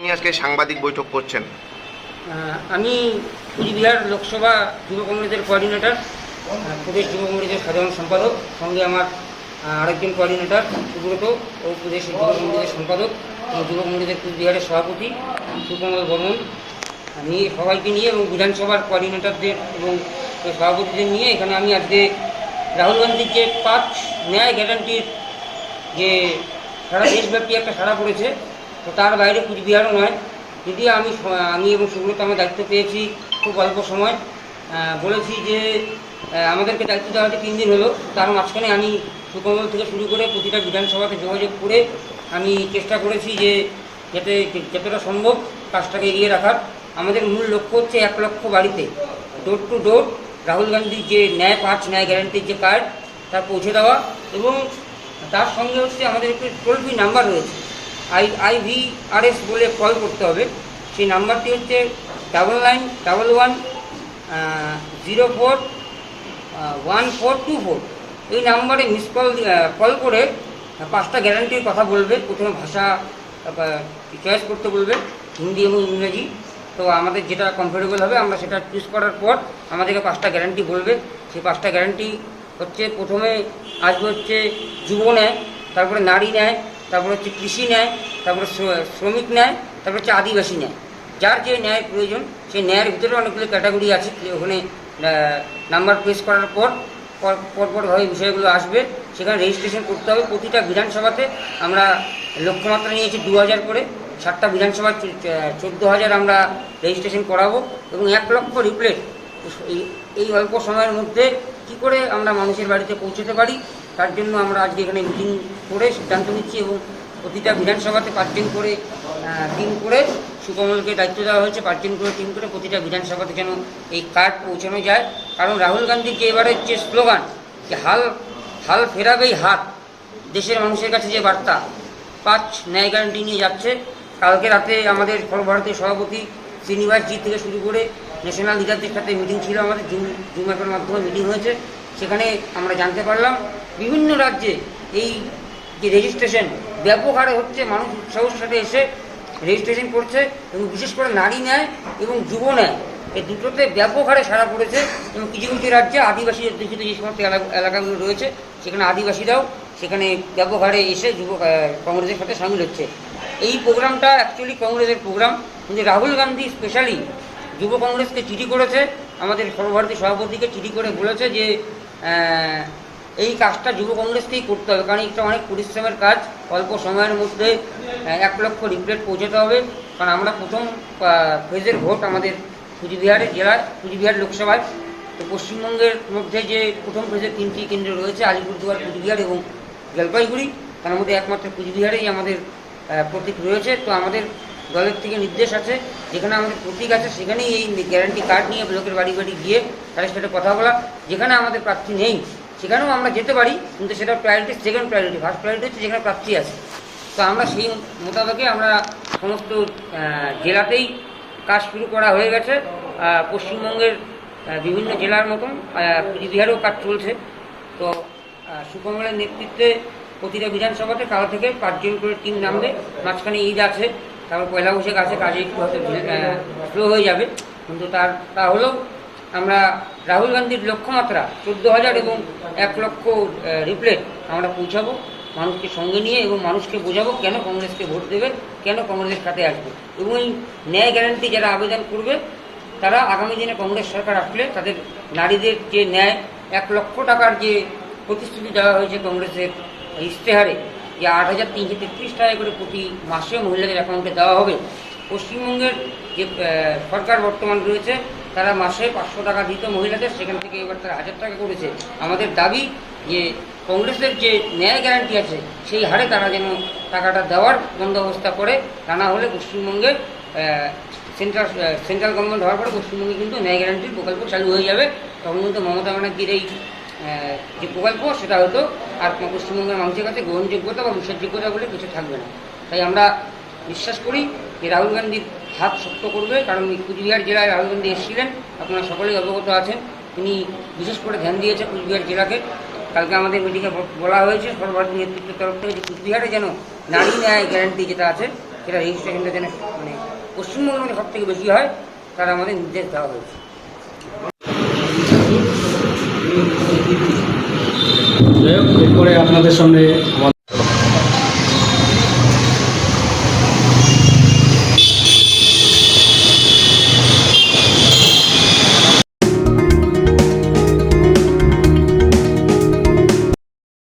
নিয়ে আজকে সাংবাদিক বৈঠক করছেন? আমি কুচবিহার লোকসভা যুব কংগ্রেসের কোঅর্ডিনেটর, প্রদেশ যুব কংগ্রেসের সাধারণ সম্পাদক, সঙ্গে আমার আরেকজন কোঅর্ডিনেটর সুব্রত ও প্রদেশ যুব কংগ্রেসের সম্পাদক এবং যুব কংগ্রেসের কুচবিহারের সভাপতি সুকমল বর্মন নিয়ে সবাইকে নিয়ে এবং বিধানসভার কোঅর্ডিনেটরদের এবং সভাপতিদের নিয়ে এখানে আমি আজকে রাহুল গান্ধীর যে 5 ন্যায় গ্যারান্টির যে সারা দেশব্যাপী একটা সাড়া পড়েছে, তো তার বাইরে কুচবিহারও নয়। যদিও আমি এবং সুব্রত আমার দায়িত্ব পেয়েছি খুব অল্প সময়, বলেছি যে আমাদেরকে দায়িত্ব দেওয়া হচ্ছে 3 দিন হলো, তার মাঝখানে আমি সুকমল থেকে শুরু করে প্রতিটা বিধানসভাতে যোগাযোগ করে আমি চেষ্টা করেছি যে যাতে যতটা সম্ভব কাজটাকে এগিয়ে রাখার। আমাদের মূল লক্ষ্য হচ্ছে 1 লক্ষ বাড়িতে ডোর টু ডোর রাহুল গান্ধীর যে 5 ন্যায় গ্যারান্টির যে কার্ড তা পৌঁছে দেওয়া, এবং তার সঙ্গে হচ্ছে আমাদের একটি টোল ফ্রি নাম্বার রয়েছে, IVRS বলে কল করতে হবে। সেই নাম্বারটি হচ্ছে 9911041424। এই নাম্বারে কল করে 5টা গ্যারান্টির কথা বলবে। প্রথমে ভাষা চয়েস করতে বলবে, হিন্দি এবং ইংরেজি। তো আমাদের যেটা কমফোর্টেবল হবে আমরা সেটা চুজ করার পর আমাদেরকে 5টা গ্যারান্টি বলবে। সেই 5টা গ্যারান্টি হচ্ছে, প্রথমে আসবে হচ্ছে যুব ন্যায়, তারপরে নারী ন্যায়, তারপরে হচ্ছে কৃষি ন্যায়, তারপরে শ্রমিক ন্যায়, তারপরে হচ্ছে আদিবাসী ন্যায়। যার যে ন্যায়ের প্রয়োজন সেই ন্যায়ের ভিতরে অনেকগুলো ক্যাটাগরি আছে। ওখানে নাম্বার প্রেস করার পর পরপরভাবে বিষয়গুলো আসবে, সেখানে রেজিস্ট্রেশন করতে হবে। প্রতিটা বিধানসভাতে আমরা লক্ষ্যমাত্রা নিয়েছি 2000 করে, 7টা বিধানসভা 14,000 আমরা রেজিস্ট্রেশন করাবো এবং 1 লক্ষ রিপ্লেট এই অল্প সময়ের মধ্যে কী করে আমরা মানুষের বাড়িতে পৌঁছতে পারি, তার জন্য আমরা আজকে এখানে মিটিং করে সিদ্ধান্ত নিচ্ছি। এবং প্রতিটা বিধানসভাতে 5 জন করে টিম করে সুকমলকে দায়িত্ব দেওয়া হয়েছে, 5 জন করে টিম করে প্রতিটা বিধানসভাতে যেন এই কার্ড পৌঁছানো যায়। কারণ রাহুল গান্ধীর যে এবারের যে স্লোগান, যে হাল ফেরাবেই হাত, দেশের মানুষের কাছে যে বার্তা 5 ন্যায় গ্যারান্টি নিয়ে যাচ্ছে। কালকে রাতে আমাদের সর্বভারতীয় সভাপতি শ্রীনিবাসজি থেকে শুরু করে ন্যাশনাল লিডারদের সাথে মিটিং ছিল, আমাদের জুম অ্যাপের মাধ্যমে মিটিং হয়েছে। সেখানে আমরা জানতে পারলাম বিভিন্ন রাজ্যে এই যে রেজিস্ট্রেশন ব্যাপক হারে হচ্ছে, মানুষ উৎসাহের সাথে এসে রেজিস্ট্রেশন করছে এবং বিশেষ করে নারী ন্যায় এবং যুব ন্যায় এই দুটোতে ব্যাপক হারে সাড়া পড়েছে। এবং কিছু কিছু রাজ্যে আদিবাসী অধ্যুষিত যে সমস্ত এলাকাগুলো রয়েছে সেখানে আদিবাসীরাও সেখানে ব্যাপক হারে এসে যুব কংগ্রেসের সাথে সামিল হচ্ছে। এই প্রোগ্রামটা অ্যাকচুয়ালি কংগ্রেসের প্রোগ্রাম, কিন্তু রাহুল গান্ধী স্পেশালি যুব কংগ্রেসকে চিঠি করেছে, আমাদের সর্বভারতীয় সভাপতিকে চিঠি করে বলেছে যে এই কাজটা যুব কংগ্রেসকেই করতে হবে, কারণ এটা অনেক পরিশ্রমের কাজ। অল্প সময়ের মধ্যে 1 লক্ষ রিপ্লেট পৌঁছাতে হবে। কারণ আমরা প্রথম ফেজের ভোট আমাদের কুচবিহারের জেলায়, কুচবিহার লোকসভায়। তো পশ্চিমবঙ্গের মধ্যে যে প্রথম ফেজের 3টি কেন্দ্র রয়েছে, আলিপুরদুয়ার, কুচবিহার এবং জলপাইগুড়ি, তার মধ্যে একমাত্র কুচবিহারেই আমাদের প্রতীক রয়েছে। তো আমাদের দলের থেকে নির্দেশ আছে, যেখানে আমাদের প্রতীক আছে সেখানেই এই গ্যারান্টি কার্ড নিয়ে ব্লকের বাড়ি বাড়ি গিয়ে তাদের সাথে কথা বলা। যেখানে আমাদের প্রার্থী নেই সেখানেও আমরা যেতে পারি, কিন্তু সেটা priority, second priority. First priority হচ্ছে যেখানে প্রার্থী আছে। তো আমরা সেই মোতাবেকে আমরা সমস্ত জেলাতেই কাজ শুরু করা হয়ে গেছে। পশ্চিমবঙ্গের বিভিন্ন জেলার মতন কুচবিহারেও কাজ চলছে। তো সুকমলের নেতৃত্বে প্রতিটা বিধানসভাতে কাল থেকে 5 জন করে টিম নামবে। মাঝখানে ঈদ আছে, তারপর পয়লা বৈশাখ আছে, কাজে একটু হয়তো স্লো হয়ে যাবে, কিন্তু তা হলেও আমরা রাহুল গান্ধীর লক্ষ্যমাত্রা 14,000 এবং 1 লক্ষ রিপ্লেট আমরা পৌঁছাবো মানুষকে সঙ্গে নিয়ে, এবং মানুষকে বোঝাবো কেন কংগ্রেসকে ভোট দেবে, কেন কংগ্রেসের সাথে আসবে। এবং এই ন্যায় গ্যারান্টি যারা আবেদন করবে তারা আগামী দিনে কংগ্রেস সরকার আসলে তাদের নারীদের যে ন্যায় 1 লক্ষ টাকার যে প্রতিশ্রুতি দেওয়া হয়েছে কংগ্রেসের ইশতেহারে, যে 8,333 টাকা করে প্রতি মাসে মহিলাদের অ্যাকাউন্টে দেওয়া হবে। পশ্চিমবঙ্গের যে সরকার বর্তমান রয়েছে তারা মাসে 500 টাকা দিত মহিলাদের, সেখান থেকে এবার তারা 1000 টাকা করেছে। আমাদের দাবি যে কংগ্রেসের যে ন্যায় গ্যারান্টি আছে সেই হারে তারা যেন টাকাটা দেওয়ার বন্দোবস্ত করে, তা না হলে পশ্চিমবঙ্গে সেন্ট্রাল গভর্নমেন্ট হওয়ার পরে পশ্চিমবঙ্গে কিন্তু ন্যায় গ্যারান্টির প্রকল্প চালু হয়ে যাবে। তখন কিন্তু মমতা ব্যানার্জির এই যে প্রকল্প সেটা হয়তো আর পশ্চিমবঙ্গের মানুষের কাছে গ্রহণযোগ্যতা বা বিশ্বাসযোগ্যতা বলে কিছু থাকবে না। তাই আমরা বিশ্বাস করি যে রাহুল গান্ধীর হাত শক্ত করবে, কারণ কুচবিহার জেলায় রাহুল গান্ধী এসেছিলেন, আপনারা সকলেই অবগত আছেন। তিনি বিশেষ করে ধ্যান দিয়েছে কুচবিহার জেলাকে। কালকে আমাদের মিটিংয়ে বলা হয়েছে সর্বভারতীয় নেতৃত্বের তরফ থেকে যে কুচবিহারে যেন নারী ন্যায় গ্যারান্টি যেটা আছে সেটা রেজিস্ট্রেশনটা যেন মানে পশ্চিমবঙ্গের মধ্যে সব থেকে বেশি হয়, তার আমাদের নির্দেশ দেওয়া হয়েছে। যাই হোক, এরপরে আপনাদের সামনে